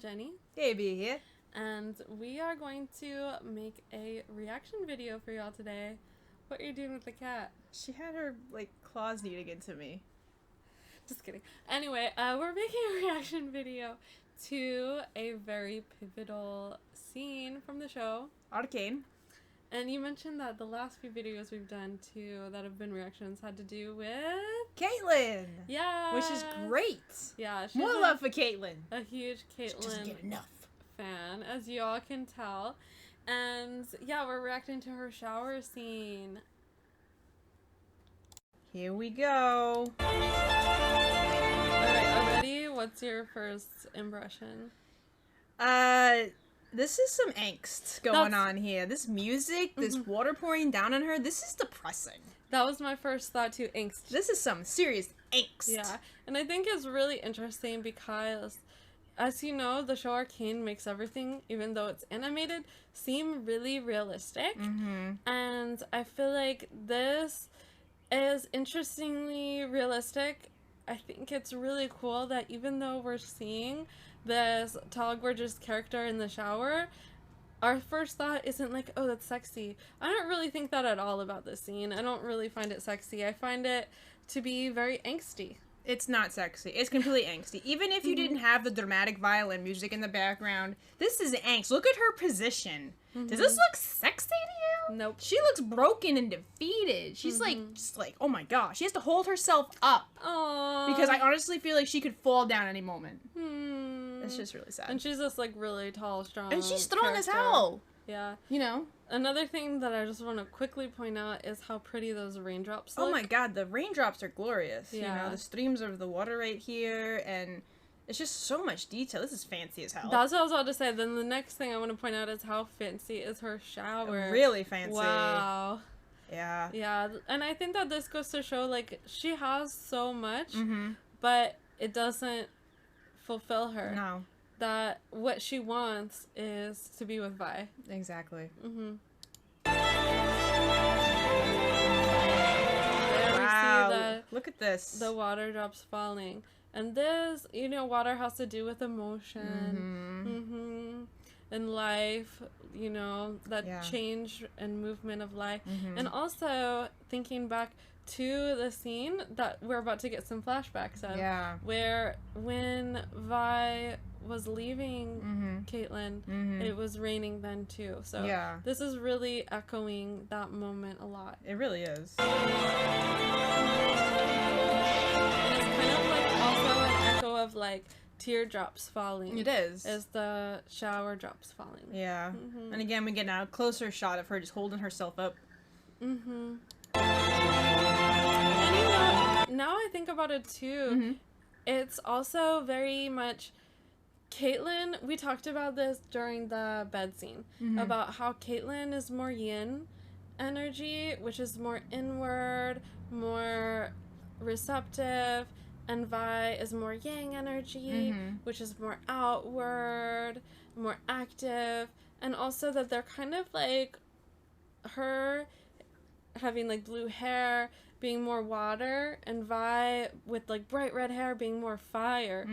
Jenny. KB here. And we are going to make a reaction video for y'all today. What are you doing with the cat? She had her, claws needing into me. Just kidding. Anyway, we're making a reaction video to a very pivotal scene from the show. Arcane. And you mentioned that the last few videos we've done, too, that have been reactions, had to do with... Caitlyn! Yeah. Which is great! Yeah. She's More love for Caitlyn. A huge Caitlyn she doesn't get enough. Fan, as y'all can tell. And, yeah, we're reacting to her shower scene. Here we go. Alright, already, what's your first impression? This is some angst going on here. This music, this water pouring down on her, this is depressing. That was my first thought too, angst. This is some serious angst. Yeah, and I think it's really interesting because, as you know, the show Arcane makes everything, even though it's animated, seem really realistic. And I feel like this is interestingly realistic. I think it's really cool that even though we're seeing this tall, gorgeous character in the shower, our first thought isn't like, oh, that's sexy. I don't really think that at all about this scene. I don't really find it sexy. I find it to be very angsty. It's not sexy. It's completely angsty. Even if you didn't have the dramatic violin music in the background, this is angst. Look at her position. Does this look sexy to you? Nope. She looks broken and defeated. She's just like, oh my gosh. She has to hold herself up. Aww. Because I honestly feel like she could fall down any moment. It's just really sad. And she's this really tall, strong And she's strong as character. hell. Yeah. You know? Another thing that I just want to quickly point out is how pretty those raindrops look. Oh my god, the raindrops are glorious. Yeah. You know, the streams of the water right here, and it's just so much detail. This is fancy as hell. That's what I was about to say. Then the next thing I want to point out is how fancy is her shower. Really fancy. Wow. Yeah. Yeah, and I think that this goes to show, she has so much, but it doesn't fulfill her. No. That what she wants is to be with Vi. Exactly. Wow. Look at this. The water drops falling. And this, water has to do with emotion. And life, that change and movement of life. And also thinking back to the scene that we're about to get some flashbacks of. Yeah. Where when Vi was leaving Caitlyn, it was raining then too. So this is really echoing that moment a lot. It really is. And it's kind of also an echo of teardrops falling. It is. As the shower drops falling. Yeah. And again, we get now a closer shot of her just holding herself up. And now I think about it too, it's also very much Caitlyn. We talked about this during the bed scene about how Caitlyn is more yin energy, which is more inward, more receptive, and Vi is more yang energy, which is more outward, more active, and also that they're kind of her having blue hair being more water, and Vi with bright red hair being more fire.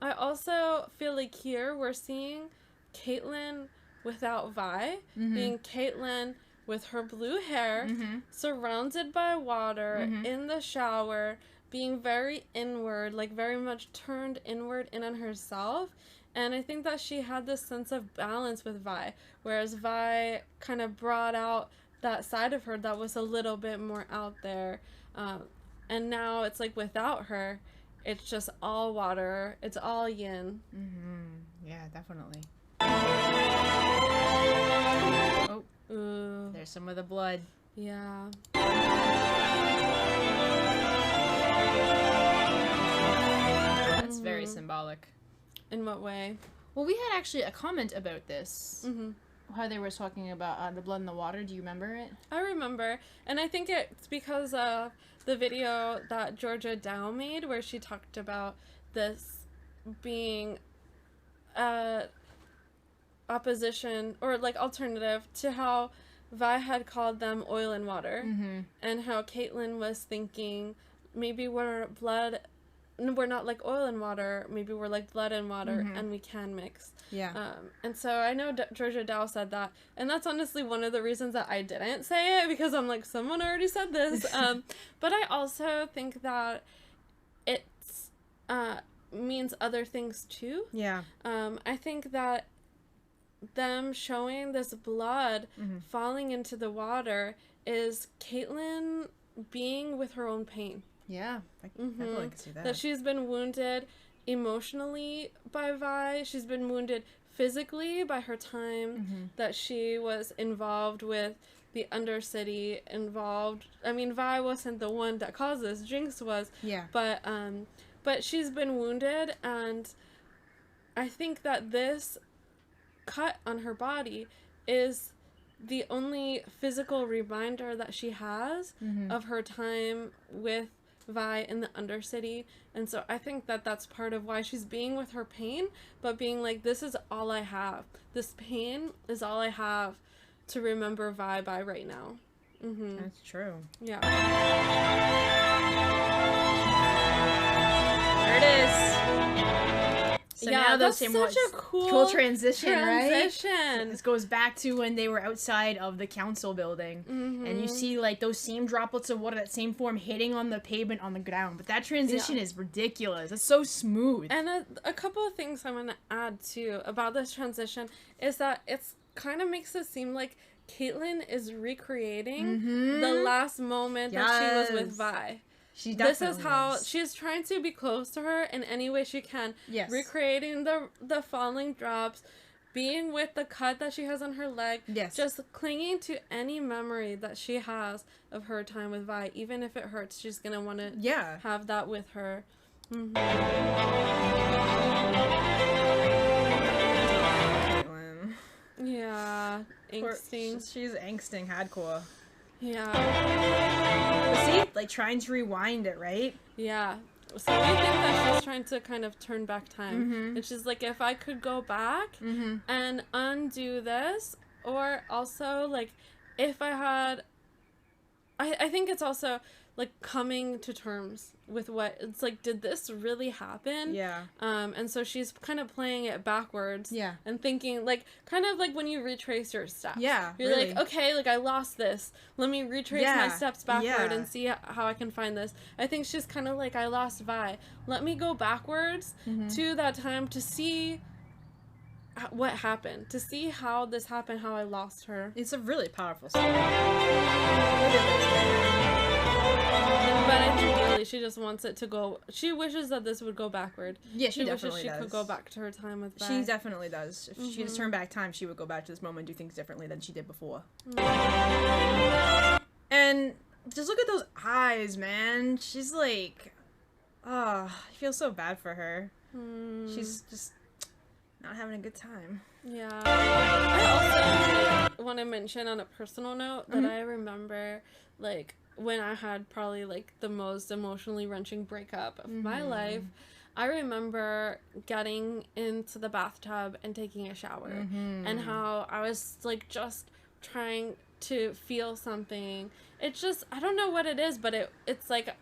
I also feel here we're seeing Caitlyn without Vi, being Caitlyn with her blue hair, surrounded by water, in the shower, being very inward, very much turned inward in on herself. And I think that she had this sense of balance with Vi, whereas Vi kind of brought out that side of her that was a little bit more out there. And now it's without her, it's just all water. It's all yin. Yeah, definitely. Oh. Ooh. There's some of the blood. Yeah. That's very symbolic. In what way? Well, we had actually a comment about this. How they were talking about the blood in the water. Do you remember it? I remember. And I think it's because of the video that Georgia Dow made where she talked about this being opposition or alternative to how Vi had called them oil and water, and how Caitlyn was thinking maybe where blood we're not like oil and water, maybe we're like blood and water, and we can mix. Yeah. And so I know Georgia Dow said that, and that's honestly one of the reasons that I didn't say it, because I'm like, someone already said this. But I also think that it's means other things too. Yeah. I think that them showing this blood falling into the water is Caitlyn being with her own pain. Yeah, I definitely can see that. That she's been wounded emotionally by Vi. She's been wounded physically by her time that she was involved with the Undercity, Vi wasn't the one that caused this. Jinx was. Yeah. But she's been wounded, and I think that this cut on her body is the only physical reminder that she has of her time with Vi in the Undercity. And so I think that that's part of why she's being with her pain, but being like, this is all I have. This pain is all I have to remember Vi by right now. That's true. Yeah. There it is. So yeah, now that's such a cool transition, right? So this goes back to when they were outside of the council building, and you see like those same droplets of water, that same form hitting on the pavement on the ground. But that transition is ridiculous. It's so smooth. And a couple of things I'm gonna add too about this transition is that it's kind of makes it seem like Caitlyn is recreating the last moment that she was with Vi. This is how she's trying to be close to her in any way she can. Yes. Recreating the falling drops, being with the cut that she has on her leg. Yes. Just clinging to any memory that she has of her time with Vi. Even if it hurts, she's going to want to have that with her. Yeah. Angsting. She's angsting hardcore. Yeah. But see, like trying to rewind it, right? Yeah. So we think that she's trying to kind of turn back time. And she's like, if I could go back and undo this, or also like if I had, I think it's also like coming to terms with what it's like, did this really happen? Yeah. And so she's kind of playing it backwards. Yeah. And thinking like, kind of like when you retrace your steps. Yeah. You're really. like, okay, like I lost this. Let me retrace my steps backward and see how I can find this. I think she's kind of like, I lost Vi. Let me go backwards to that time to see what happened, to see how this happened, how I lost her. It's a really powerful story. But I think really she just wants it to go. She wishes that this would go backward. Yeah, she definitely wishes she could go back to her time with Vi. She definitely does. If she just turned back time, she would go back to this moment and do things differently than she did before. And just look at those eyes, man. She's like, I feel so bad for her. She's just not having a good time. Yeah. I also want to mention on a personal note that I remember, like, when I had probably, like, the most emotionally wrenching breakup of my life, I remember getting into the bathtub and taking a shower, and how I was, like, just trying to feel something. It's just, I don't know what it is, but it's, like,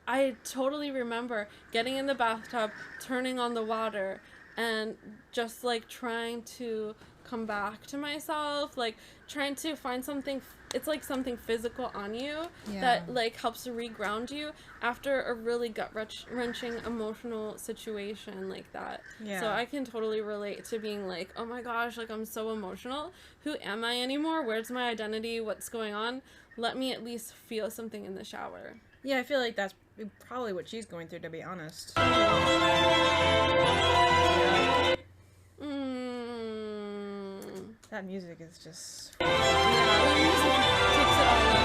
I totally remember getting in the bathtub, turning on the water, and just, like, trying to come back to myself, like, trying to find something, it's like something physical on you that, like, helps to reground you after a really gut-wrenching emotional situation like that. Yeah. So I can totally relate to being like, oh my gosh, like, I'm so emotional. Who am I anymore? Where's my identity? What's going on? Let me at least feel something in the shower. Yeah, I feel like that's probably what she's going through, to be honest. That music is just... Yeah, the music takes it all up.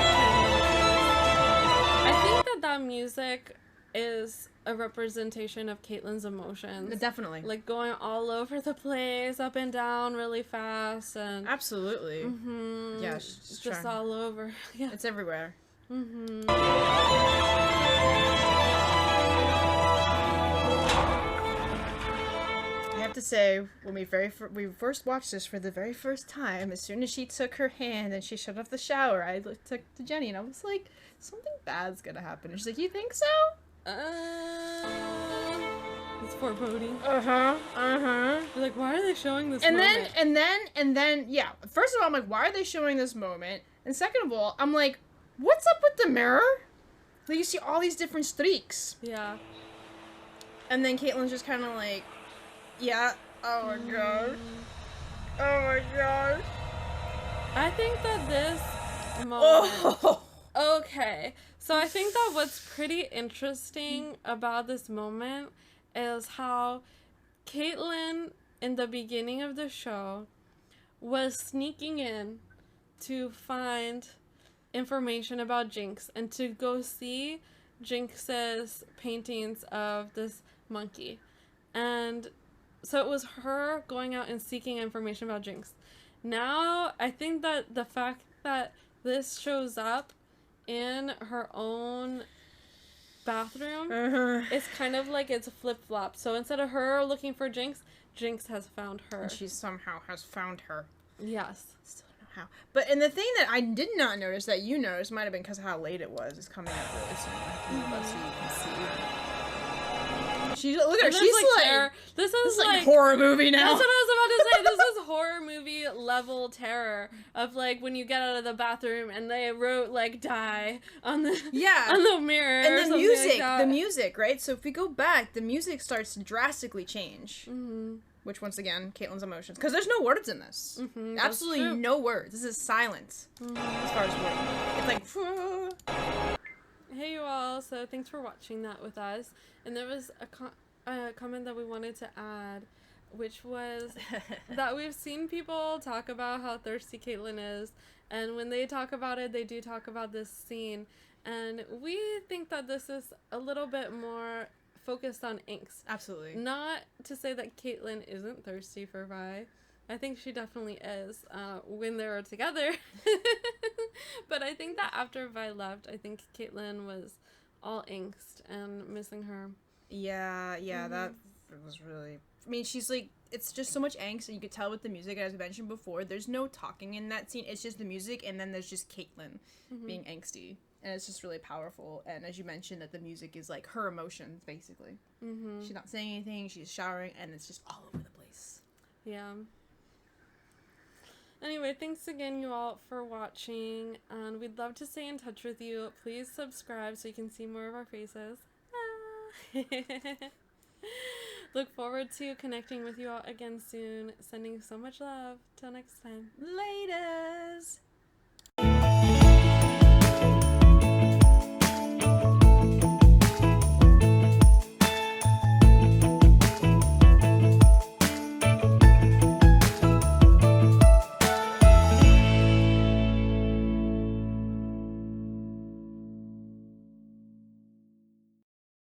I think that music is a representation of Caitlyn's emotions. Definitely. Like, going all over the place, up and down really fast. And absolutely. Yeah, it's just all over. Yeah. It's everywhere. I have to say, when we first watched this for the very first time, as soon as she took her hand and she shut off the shower, I looked to Jenny and I was like, something bad's gonna happen. And she's like, you think so? It's foreboding. You're like, why are they showing this and moment? And then, yeah. First of all, I'm like, why are they showing this moment? And second of all, I'm like, what's up with the mirror? Like, you see all these different streaks. Yeah. And then Caitlyn's just kind of like, yeah, oh my gosh. Oh my gosh. I think that this moment... Okay. So I think that what's pretty interesting about this moment is how Caitlyn, in the beginning of the show, was sneaking in to find information about Jinx and to go see Jinx's paintings of this monkey. And so it was her going out and seeking information about Jinx. Now, I think that the fact that this shows up in her own bathroom, it's kind of like it's a flip-flop. So instead of her looking for Jinx, Jinx has found her. And she somehow has found her. Yes. Still don't know how. But, and the thing that I did not notice that you noticed, might have been because of how late it was, is coming up really soon. So you can see. Look at her. She's like this is like horror movie now. That's what I was about to say. This is horror movie level terror of like when you get out of the bathroom and they wrote like "die" on the on the mirror. And the music, right? So if we go back, the music starts to drastically change. Which once again, Caitlyn's emotions, because there's no words in this. Absolutely no words. This is silence as far as words. It's like. Hey you all, so thanks for watching that with us. And there was a comment that we wanted to add, which was that we've seen people talk about how thirsty Caitlyn is, and when they talk about it, they do talk about this scene, and we think that this is a little bit more focused on angst. Absolutely. Not to say that Caitlyn isn't thirsty for Vi. I think she definitely is when they were together. But I think that after Vi left, I think Caitlyn was all angst and missing her. Yeah, that was really... I mean, she's like... It's just so much angst, and you could tell with the music, as I mentioned before. There's no talking in that scene. It's just the music, and then there's just Caitlyn being angsty. And it's just really powerful. And as you mentioned, that the music is like her emotions, basically. She's not saying anything, she's showering, and it's just all over the place. Yeah. Anyway, thanks again, you all, for watching, and we'd love to stay in touch with you. Please subscribe so you can see more of our faces. Look forward to connecting with you all again soon. Sending so much love. Till next time. Laters!